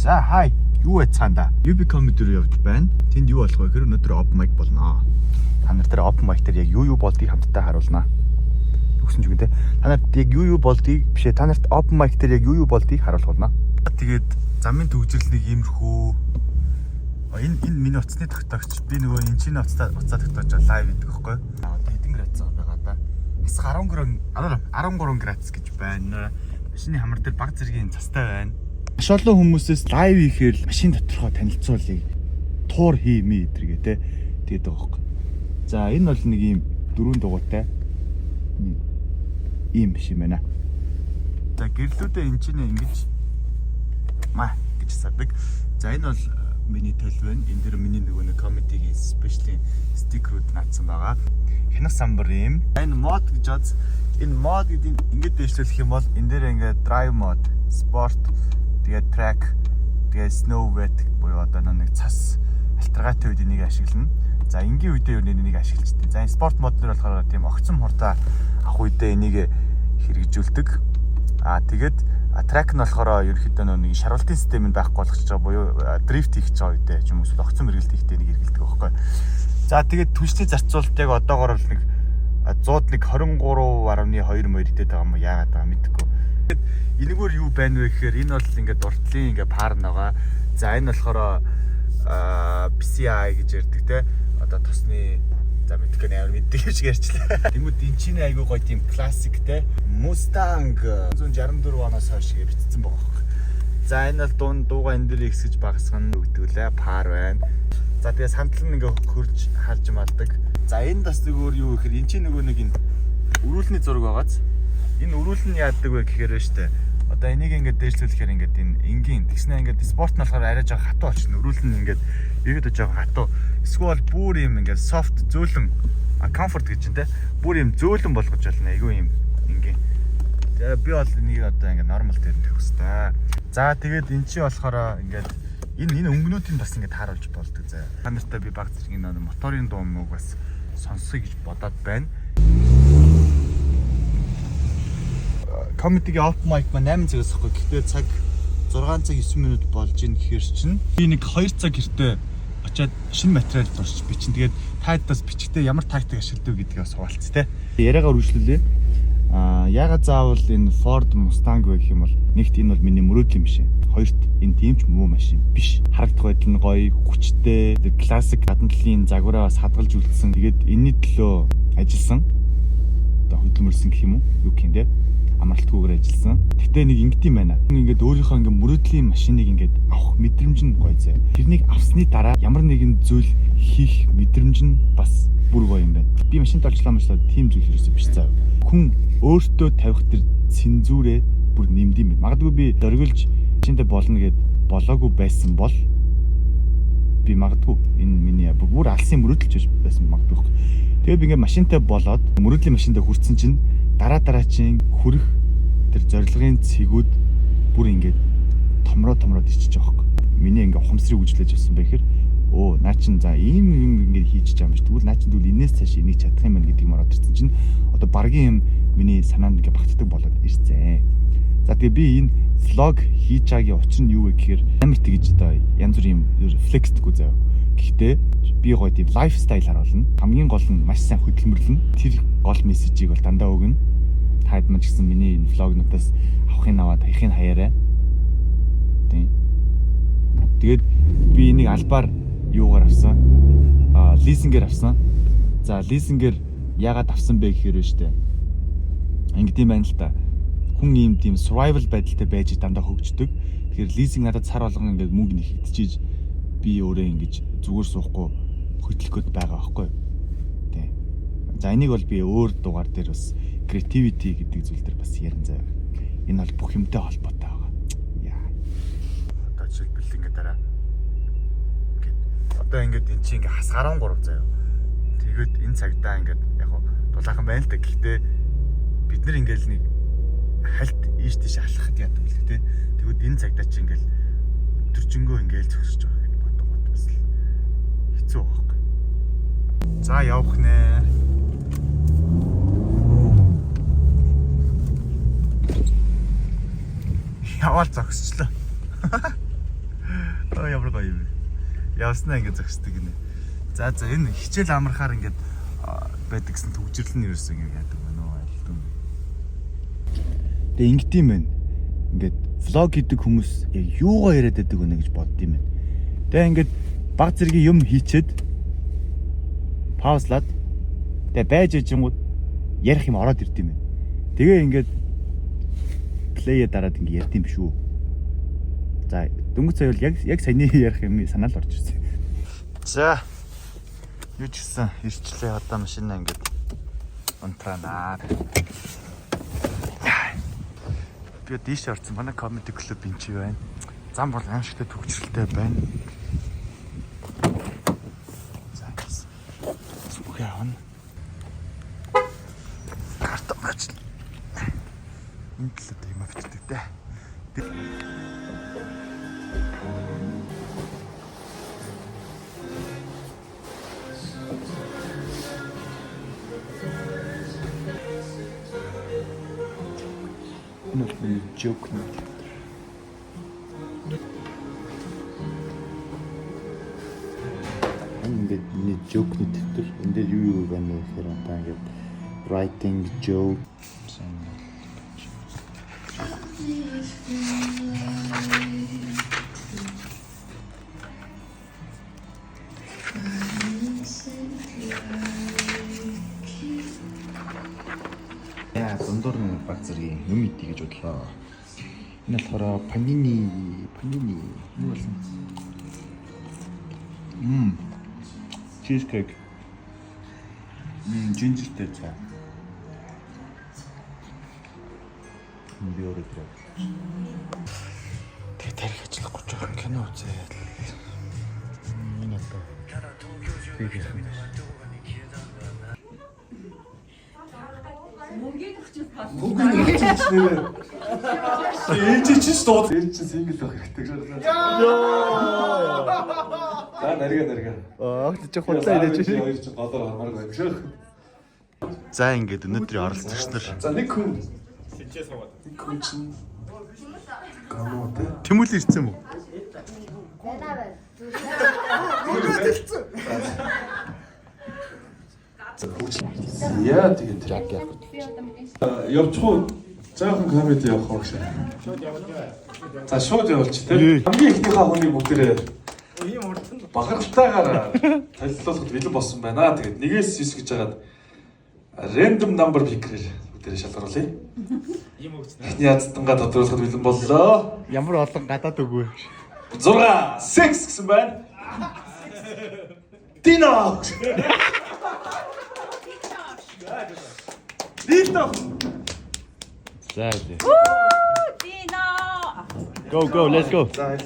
За хай юу яцгаанда? UB comedy руу явж байна. Тэнд юу болох вэ гэхээр өнөөдөр open mic болно. Та нарт тэр open mic дээр яг юу болдгийг хамтдаа харуулнаа. Үгсэн ч үгүй те. Та нарт яг юу болдгийг бишээ. Та нарт open mic дээр яг юу болдгийг харуулна. Тэгээд замын төвжрэл нэг иймэрхүү. Энэ миний утасны тогтоогч. Би нөгөө энэ чиний уцаа тогтоож лайв хийдэг байхгүй. Одоо хэдэн градус байгаа да. Бас 13 градус гэж байна. Машины хамар дээр баг зэргийн цастай байна. Маш олон хүмүүсээс лайв хийхээр машин доторхоо танилцуулъя. Туур хиймээ эдэргээ те. Тэгээд байгаа байхгүй. За энэ бол нэг ийм 4 дугуйтай ийм биш юм байна. За гэрлүүдээ энэ чинь ингэж маа гэж садаг. За энэ бол миний толь байна. Энэ дэр миний нөгөө нэг комедигийн спешиалийн стикерүүд наацсан байгаа. Хянах самбар юм. Энэ мод гэж бод. Энэ мод гэдэг ингэж дэвшлүүлэх юм бол энэ дээр ингээд drive mode, sport, тэгээд track, тэгээд snow wet буюу одоо нэг цас альтернатив үед энийг ашиглана. За энгийн үедээ юу энийг ашиглажтэй. За спорт мод дээр болохоор тийм огцом хурдаа авах үедээ энийг хэрэгжүүлдэг. Тэгээд track нь болохоор ерөнхийдөө нэг шаргалтын систем нь байхгүй болгож байгаа буюу дрифт хийх гэж байгаа үедээ ч юм уу огцом хэрэгэлт хийхдээ энийг хэрэгэлдэг байхгүй. За тэгээд түншний зарцуулалт яг одоогоор бол нэг 123.2 мөр идээд байгаа юм яагаад байгаа мэдэхгүй. Энэгээр юу байна вэ гэхээр энэ бол ингээд уртлын ингээд пар байгаа. За энэ болохоор PCI гэж ярьдаг те. Одоо тосны за мэдгүй амар мэддэг юм шиг ярьчлаа. Тэнгүүд энэ чинь айгүй гоё тийм классик те. Mustang 164 оноос хойш битсэн байгаа хөөх. За энэ бол дууга энэ дээр ихсэж багасгана өгдөлээ пар байна. За тэгээ сандал нь ингээ хөрж харж малдаг. За энэ бас зүгээр юу гэхээр энэ чинь нөгөө нэг энэ өрүүлний зураг байгааз. Энэ өрүүл нь яадаг вэ гэхээр штэ. Одоо энийг ингээд дээшлүүлэхээр ингээд энэ энгийн тэгснэ ингээд спорт нь болохоор арай жоо хатуу болчихно. Өрүүл нь ингээд ерөөдөө жоо хатуу. Эсвэл бүр юм ингээд soft зөөлөн comfort гэж юм те. Бүр юм зөөлөн болгож байна. Айгүй юм энгийн. Тэгээ би бол энийг одоо ингээд normal дээр тавих хэвээр. За тэгээд эн чинь болохоор ингээд энэ өнгөнүүдийг бас ингээд тааруулж болдог заа. Та нартай би баг зэрэг энэ моторын дуу мөг бас сонсоё гэж бодоод байна. Комедигийн open mic ба 8 цагаас ахгүй. Гэхдээ цаг 6 цаг 9 минут болж ийн гэхээр чинь би нэг 2 цаг гэртээ очиад шинэ материал зурч бичин. Тэгээд тайдаас бичгтээ ямар тактик ашигладаг гэдгийг суулц те. Яриагаар үргэлжлүүлээ. Ягаад заавал энэ Ford Mustang вэ гэх юм бол нэгт энэ бол миний мөрөөдөл юм биш. Хоёрт энэ тийм ч муу машин биш. Харагдах байдал нь гоё, хүчтэй, классик гадна талын загвараа бас хадгалж үлдсэн. Тэгээд энэний төлөө ажилласан. Одоо хөдөлмөрлсөн гэх юм уу? Юу гэх юм те. Амралтгүйгээр ажилласан. Гэтэ нэг ингэт юм байна. Ингээд өөрийнхөө ингээд мөрөөдлийн машиныг ингээд авах мэдрэмж нь гоё зэ. Тэрнийг авсны дараа ямар нэгэн зүйл хийх мэдрэмж нь бас бүр гоё юм байна. Би машин толчлаа тийм зүйл хэрэгсэн биш заа. Хүн өөртөө тавих тэр цензурээ бүр нэмдэм байна. Магадгүй би зориглож машинтай болно гэд болоогүй байсан бол би магадгүй энэ миний бүр алсын мөрөөдөлж байсан магадгүй. Тэгээд би ингээд машинтай болоод мөрөөдлийн машинтай хүрсэн чинь дараа чинь хүрэх тэр зорилгын цэгүүд бүр ингээд томроод ичиж байгаа хөөх. Миний ингээд ухамсарыг үжлэж авсан байхэр наа чин за ийм ингээд хийж байгаа юм биш. Тэгвэл наа чин тэгвэл энэс цааш энийг чадах юм байна гэдгийг мараад ирсэн чинь одоо баргийн юм миний санаанд ингээд багтдаг болоод ирсэн. За тэгээ би энэ влог хийж байгаагийн учир нь юу вэ гэхээр амар тэгж одоо янз бүрийн рефлексдэггүй заяа. Гэхдээ би гоё тийм лайфстайл харуулна. Хамгийн гол нь маш сайн хөдөлмөрлөн. Тэр гол мессежийг бол дандаа өгнө. Таад мань гэсэн миний энэ влогнуудаас авахын аваад хайхын хаяарай. Тийм. Тэгээд би энийг албаар юугаар авсан? Лизингээр авсан. За лизингээр яагаад авсан бэ гэхээр штэ. Ингэдэм байна л та. Хүн ийм тийм survival байдалтай байж дандаа хөгждөг. Тэгэхээр лизинг надад сар болгон ингээд мөнгө нэхэгдчихэж би өөрөө ингэж зүгээр суухгүй хөтлөх гээд байгаа байхгүй. Тий. За энийг бол би өөр дугаар дээр бас creativity гэдэг зүйл дээр бас ярин заяа. Энэ бол бүх юмтай холбоотой байгаа. Яа. Одоо жишээлбэл ингэ дараа. Одоо ингэ эн чинь ингэ хас 13 заяа. Тэгээд энэ цагтаа ингэ яг дулаахан байна л да. Гэхдээ бид нар ингээл нэг хальт ийш тийш алхахад яадаг л тий. Тэгвэл энэ цагтаа чи ингээл өдөржингөө ингээл зөксөж байгаа гэж бодгоод бас л хэцүү байхгүй. За явах нэ. Яваад зогсчлоо. Явснаа ингэ зогсдог гинэ. За энэ хичээл амархаар ингэ байдаг гэсэн төгжрөл нь ерөөсөө ингэ яадаг байна уу айлтгүй. Тэгээ ингэдэм байна. Ингээд влог хийдэг хүмүүс яг юугаа яриад байдаг вэ гэж боддсон юм байна. Тэгээ ингээд баг зэргийн юм хийчээд паузлаад тэгээ байж ижингууд ярих юм ороод ирд юм байна. Тэгээ ингээд плейе дараад ингээд ярьд юм биш үү. За дөнгөж сая бол яг саяны ярих юм санаал орж ирсэн. За юу ч гэсэн ирчлээ одоо машинаа ингээд унтраанаа. Би дийш орсон манай комеди клуб энэ чи байна. Зам бол аимшигтай төгжрэлтэй байна. За зүг явна. Карта мач. Энэ төлөд юм авчдаг те. Not really joke not. Ингээд нэг joke нэг төвтөр энэ юу байна вэ гэхээр одоо ингээд writing joke дундуур нэг баг зэргийн юм идэ гэж бодлоо. Энэ болохоор панини юу болсон? Cheesecake. Жинжертэй цаа. Би өөрөө тэгээ тарих ажиллахгүй жоохон кино үзээд. Энэ одоо. Мөнгөний хүчээр пас. Ээж чинь дууд. Ээж чинь сингл байх хэрэгтэй гэж байна. За нарга. Огт ч худлаа идэж байна. Хоёр чинь голоор хармаар байх шүү. За ингээд өнөөдрийн оролцогч нар. За нэг хүн сэлжээ суугаад. Нэг хүн чинь гануутай. Тэмүүл ирсэн юм уу? Яа тэгээд яг явчих уу? Заахан комеди явах уу гэж. За шууд явуулчих тийм. Хамгийн ихнийхээ хүний бүгдээрээ багралтайгаар танилцуулахад бэлэн болсон байна. Тэгээд 1-9 гэж хагаад random number picker бүгдээрээ шалгаруулъя. Ийм өгч. Эхний ядтангаа тодруулахад бэлэн боллоо. Ямар олон гадаад үгүй. 6 6 гэсэн байна. Дино. Дино. За. Дина. Go, let's go. За.